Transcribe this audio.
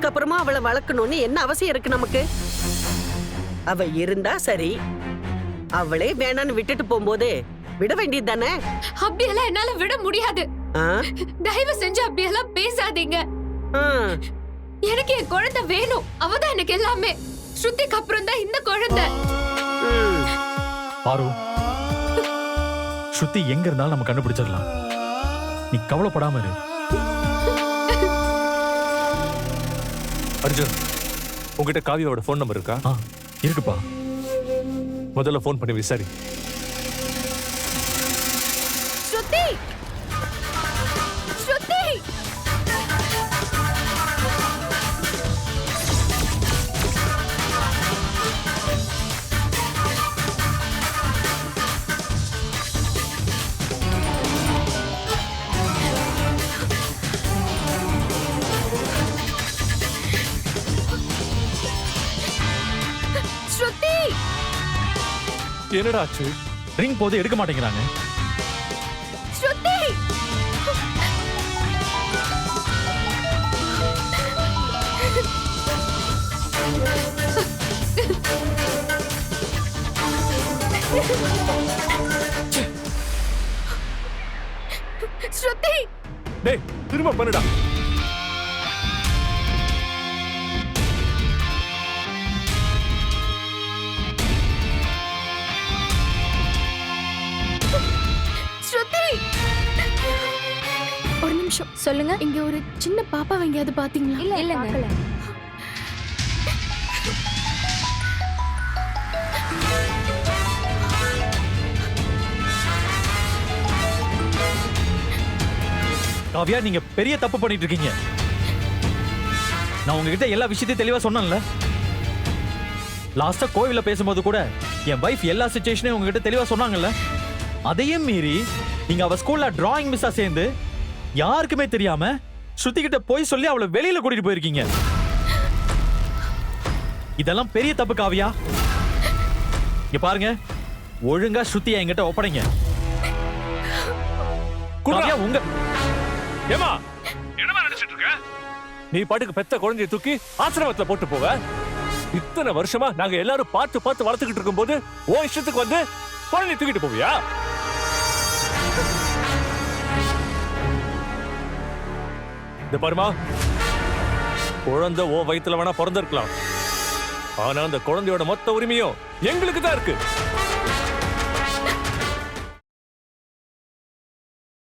இதுக்கப்புறமா அவளை வளர்க்கணும்னு என்ன அவசியம் இருக்கு நமக்கு? அவ இருந்தா சரி, அவளே வேணான்னு விட்டுட்டு போகும்போது விட வேண்டியது தானே? அப்படியெல்லாம் என்னால விட முடியாது. தயவு செஞ்சு அப்படியெல்லாம் பேசாதீங்க. எனக்கு என் குழந்தை வேணும். அவதான் எனக்கு எல்லாமே. ஸ்ருதிக்கு அப்புறம் தான் இந்த குழந்தை. பாரு, ஸ்ருதி எங்க இருந்தாலும் நம்ம கண்டுபிடிச்சிடலாம். நீ கவலைப்படாம இரு. அர்ஜுன், உங்ககிட்ட காவியோட போன் நம்பர் இருக்கா? இருக்குப்பா. முதல்ல போன் பண்ணி விசாரி. ஸ்ருதி, ஸ்ருதி. ஸ்ருதி, என்னடா ஆச்சு? ரிங் போது எடுக்க மாட்டேங்கிறாங்க. ஸ்ருதி. ஸ்ருதி. டேய், திரும்ப பண்ணுடா. ஸ்ருதி. ஒரு நிமிஷம் சொல்லுங்க. இங்க ஒரு சின்ன பாப்பா எங்கேயாவது பாத்தீங்களா? இல்லங்க. காவியா, நீங்க பெரிய தப்பு பண்ணிட்டு இருக்கீங்க. நான் உங்ககிட்ட எல்லா விஷயத்தையும் தெளிவா சொன்னேன்ல. லாஸ்டா கோவில பேசும்போது கூட என் வைஃப் எல்லா சிச்சுவேஷனையும் உங்ககிட்ட தெளிவா சொன்னாங்கல்ல. அதையும் மீறி நீங்க அவ ஸ்கூல்ல டிராயிங் மிஸ்ஸா சேர்ந்து யாருக்குமே தெரியாம ஸ்ருதி கிட்ட போய் சொல்லி அவளை வெளியில கூட்டிட்டு போயிருக்கீங்க. இதெல்லாம் பெரிய தப்பு காவியா. இங்க பாருங்க, ஒழுங்கா ஸ்ருதியை என்கிட்ட ஒப்படைங்க. காவியா, உங்க ஏமா என்னமா நினைச்சிட்டு இருக்க? நீ பாட்டுக்கு பெத்த குழந்தையை தூக்கி ஆசிரமத்துல போட்டு போவ? இத்தனை வருஷமா நாங்க எல்லாரும் பார்த்து பார்த்து வளர்த்துக்கிட்டு இருக்கும்போது உன் இஷ்டத்துக்கு வந்து குழந்தையை தூக்கிட்டு போவியா? இந்த பாருமா, குழந்தை ஓ வயித்துல வேணா பிறந்திருக்கலாம், ஆனா அந்த குழந்தையோட மொத்த உரிமையும் எங்களுக்கு தான் இருக்கு.